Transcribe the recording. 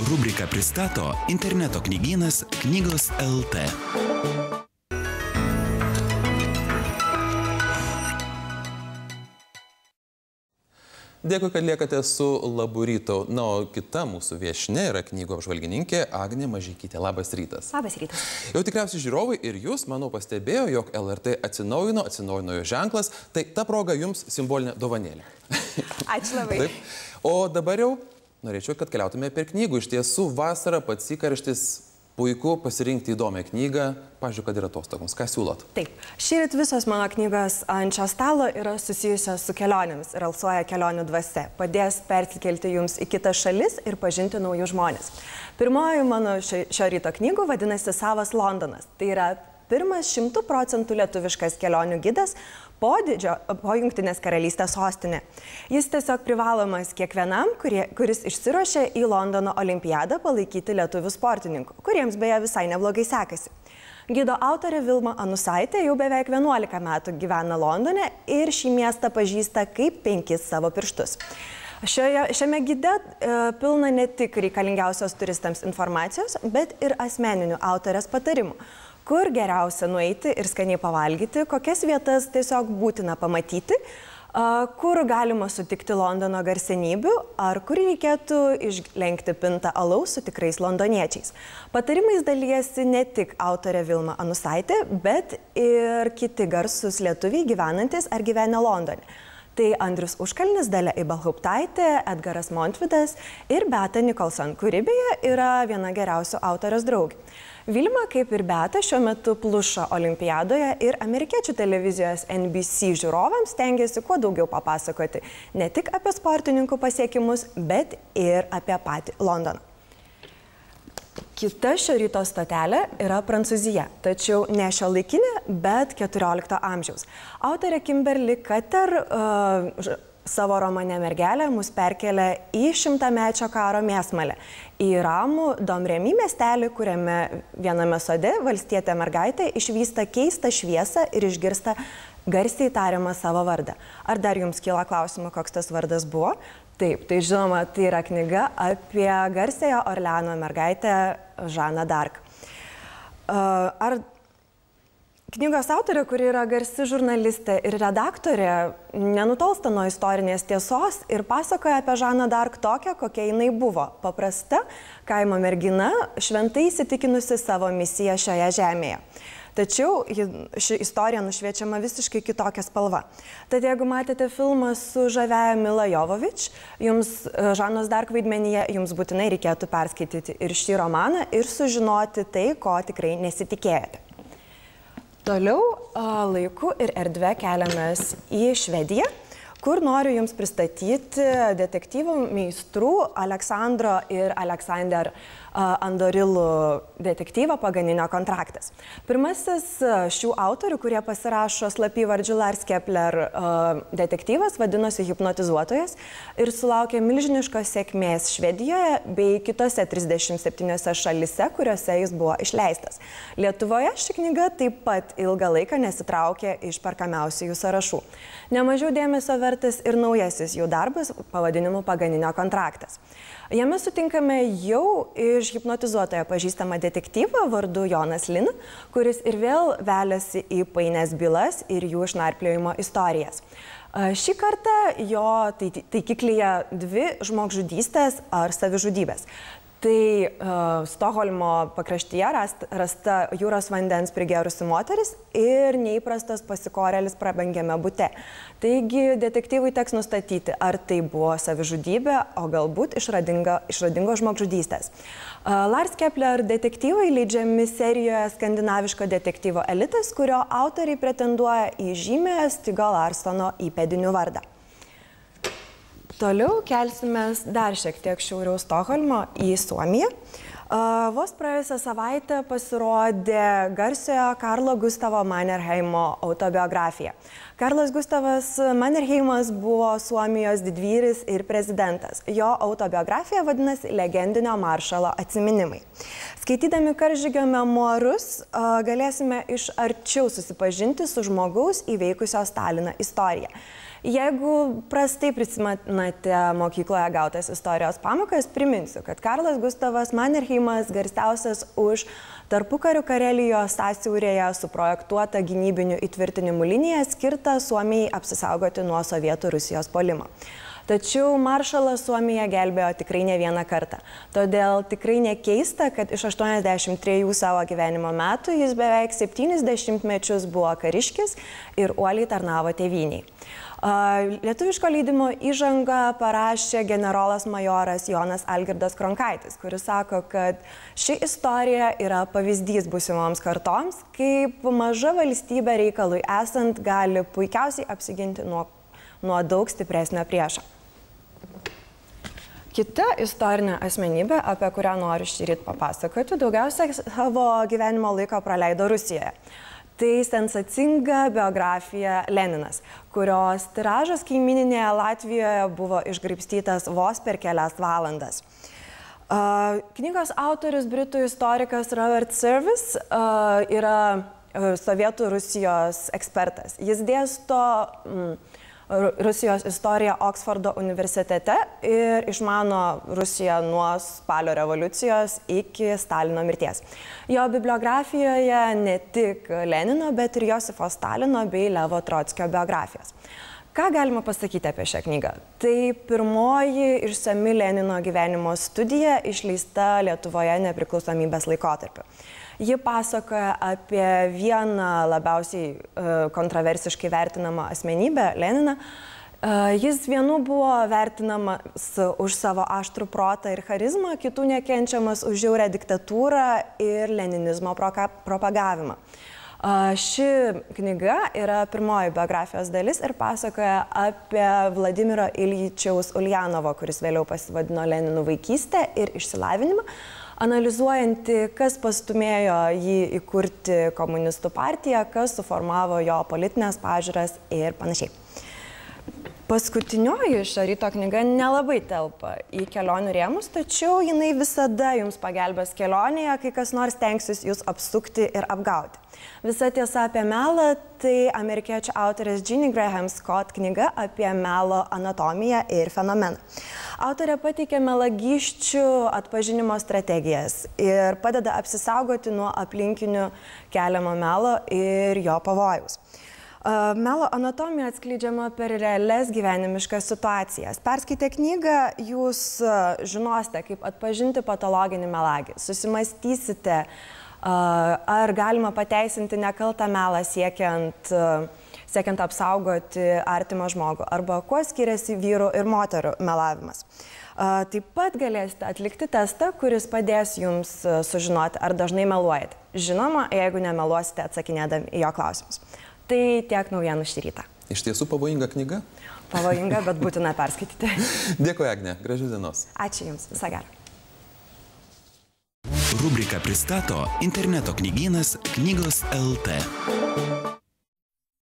Rubrika pristato interneto knygynas Knygos LT. Dėkui, kad liekate su Labu rytu. Na, o kita mūsų viešnia yra knygų apžvalgininkė Agnė Mažeikytė. Labas rytas. Labas rytas. Jau tikriausiai žiūrovai ir jūs, manau, pastebėjo, jog LRT atsinaujino jo ženklas. Tai ta proga jums simbolinė dovanėlė. Ačiū labai. Taip. O dabar jau norėčiau, kad keliautume per knygų. Iš tiesų, vasara pats įkarštis. Puiku pasirinkti įdomią knygą, pavyzdžiui, kad ir atostogoms. Ką siūlot? Taip. Šįryt visos mano knygos ant šio stalo yra susijusios su kelionėmis ir alsuoja kelionių dvasia. Padės persikelti jums į kitas šalis ir pažinti naujus žmonės. Pirmoji mano šio ryto knygų vadinasi Savas Londonas. Tai yra pirmas 100% lietuviškas kelionių gidas po Jungtinės karalystės sostinę. Jis tiesiog privalomas kiekvienam, kuris išsiruošė į Londono olimpiadą palaikyti lietuvių sportininkų, kuriems beje visai neblogai sekasi. Gido autorė Vilma Anusaitė jau beveik 11 metų gyvena Londone ir šį miestą pažįsta kaip 5 savo pirštus. Šiame gide pilna ne tik reikalingiausios turistams informacijos, bet ir asmeninių autorės patarimų, kur geriausia nueiti ir skaniai pavalgyti, kokias vietas tiesiog būtina pamatyti, kur galima sutikti Londono garsenybių, ar kur reikėtų išlenkti pintą alaus su tikrais londoniečiais. Patarimais dalijasi ne tik autorė Vilma Anusaitė, bet ir kiti garsus lietuviai gyvenantis ar gyvenę Londone. Tai Andrius Užkalnis, Dalia Ibelhauptaitė, Edgaras Montvidas ir Beata Nicholson, kuri beje yra viena geriausių autorės draugių. Vilma, kaip ir Beata, šiuo metu pluša olimpiadoje ir amerikiečių televizijos NBC žiūrovams stengiasi kuo daugiau papasakoti ne tik apie sportininkų pasiekimus, bet ir apie patį Londoną. Kita šio ryto stotelė yra Prancūzija, tačiau ne šiuolaikinė, bet 14 amžiaus. Autorė Kimberly Cutter savo romane Mergelė mus perkelia į 100-mečio karo mėsmalę, į ramų Domremy miestelį, kuriame viename sode valstietė mergaitė išvysta keistą šviesą ir išgirsta garsiai tariamą savo vardą. Ar dar jums kyla klausimų, koks tas vardas buvo? Taip, tai žinoma, tai yra knyga apie garsiąją Orleano mergaitę Žaną d'Arc. Knygos autorė, kuri yra garsi žurnalistė ir redaktorė, nenutolsta nuo istorinės tiesos ir pasakoja apie Žaną d'Arc tokią, kokia jinai buvo. Paprasta kaimo mergina, šventai įsitikinusi savo misiją šioje žemėje. Tačiau ši istorija nušviečiama visiškai kitokia spalva. Tad jeigu matėte filmą su žaviaja Mila Jovovič, jums Žanos d'Arc vaidmenyje, jums būtinai reikėtų perskaityti ir šį romaną ir sužinoti tai, ko tikrai nesitikėjote. Toliau laiku ir erdve keliamės į Švediją, kur noriu jums pristatyti detektyvų meistrų Aleksandro ir Aleksander Andorilų detektyvą Paganinio kontraktas. Pirmasis šių autorių, kurie pasirašo slapyvardžiu Lars Kepler detektyvas, vadinosi Hipnotizuotojas ir sulaukė milžiniškos sėkmės Švedijoje bei kitose 37 šalyse, kuriuose jis buvo išleistas. Lietuvoje ši knyga taip pat ilgą laiką nesitraukė iš perkamiausių sąrašų. Nemažiau dėmesio vertas ir naujasis jų darbas pavadinimu Paganinio kontraktas. Jame sutinkame jau iš hipnotizuotojo pažįstamą detektyvą vardu Jonas Lin, kuris ir vėl veliasi į painias bylas ir jų išnarpliojimo istorijas. Šį kartą jo taikiklyje 2 žmogžudystės ar savižudybės. Tai Stokholmo pakraštyje rasta jūros vandens prigėrusi moteris ir neįprastas pasikorėlis prabangiame bute. Taigi detektyvui teks nustatyti, ar tai buvo savižudybė, o galbūt išradingo žmogžudystės. Lars Kepler detektyvai leidžiami serijoje skandinaviško detektyvo Elitas, kurio autoriai pretenduoja į žymę Stigo Larsono įpėdinių vardą. Toliau kelsimės dar šiek tiek šiauriau Stokholmo į Suomiją. Vos praėjusią savaitę pasirodė garsiojo Karlo Gustavo Mannerheimo autobiografija. Karlas Gustavas Mannerheimas buvo Suomijos didvyris ir prezidentas. Jo autobiografija vadinasi Legendinio maršalo atsiminimai. Skaitydami Karžygio memuarus galėsime iš arčiau susipažinti su žmogaus įveikusio Staliną istoriją. Jeigu prastai prisimenate mokykloje gautas istorijos pamokas, priminsiu, kad Karlas Gustavas Mannerheimas garsiausias už tarpukarių Karelijos sąsiaurėje suprojektuotą gynybinių įtvirtinimų liniją skirtą Suomijai apsisaugoti nuo Sovietų Rusijos puolimo. Tačiau maršalas Suomiją gelbėjo tikrai ne vieną kartą. Todėl tikrai nekeista, kad iš 83 savo gyvenimo metų jis beveik 70 mečius buvo kariškis ir uoliai tarnavo tėvyniai. Lietuviško leidimo įžangą parašė generolas majoras Jonas Algirdas Kronkaitis, kuris sako, kad ši istorija yra pavyzdys būsimoms kartoms, kaip maža valstybė reikalui esant gali puikiausiai apsiginti nuo daug stipresnio priešo. Kita istorinė asmenybė, apie kurią noriu šį rytą papasakoti, daugiausia savo gyvenimo laiko praleido Rusijoje. Tai sensacinga biografija Leninas, kurios tiražas kaimyninėje Latvijoje buvo išgraibstytas vos per kelias valandas. Knygos autorius, britų istorikas Robert Service, yra Sovietų Rusijos ekspertas. Jis dėsto Rusijos istoriją Oksfordo universitete ir išmano Rusiją nuo spalio revoliucijos iki Stalino mirties. Jo bibliografijoje ne tik Lenino, bet ir Josifo Stalino bei Levo Trotskio biografijos. Ką galima pasakyti apie šią knygą? Tai pirmoji išsami Lenino gyvenimo studija išleista Lietuvoje nepriklausomybės laikotarpiu. Ji pasakoja apie vieną labiausiai kontroversiškai vertinamą asmenybę, Leniną. Jis vienu buvo vertinamas už savo aštrų protą ir charizmą, kitų nekenčiamas už žiaurią diktatūrą ir leninizmo propagavimą. Ši knyga yra pirmoji biografijos dalis ir pasakoja apie Vladimiro Iljičiaus Uljanovo, kuris vėliau pasivadino Leninu, vaikystę ir išsilavinimą, analizuojanti, kas pastumėjo jį įkurti komunistų partiją, kas suformavo jo politinės pažiūras ir panašiai. Paskutinioji šio ryto knyga nelabai telpa į kelionių rėmus, tačiau jinai visada jums pagelbės kelionėje, kai kas nors stengsis jūs apsukti ir apgauti. Visa tiesa apie melą tai amerikiečių autorės Ginny Graham Scott knyga apie melo anatomiją ir fenomeną. Autorė pateikia melagysčių atpažinimo strategijas ir padeda apsisaugoti nuo aplinkinių keliamo melo ir jo pavojaus. Melo anatomija atskleidžiama per realias gyvenimiškas situacijas. Perskaitę knygą, jūs žinosite, kaip atpažinti patologinį melagį. Susimastysite, ar galima pateisinti nekaltą melą siekiant apsaugoti artimą žmogų, arba kuo skiriasi vyrų ir moterų melavimas. Taip pat galėsite atlikti testą, kuris padės jums sužinoti, ar dažnai meluojate. Žinoma, jeigu nemeluosite atsakinėdami į jo klausimus. Tai tiek naujienų šį rytą. Iš tiesų pavojinga knyga? Pavojinga, bet būtina perskaityti. Dėkui, Agne. Gražios dienos. Ačiū Jums. Visą gerą. Rubrika pristato interneto knygynas Knygos LT.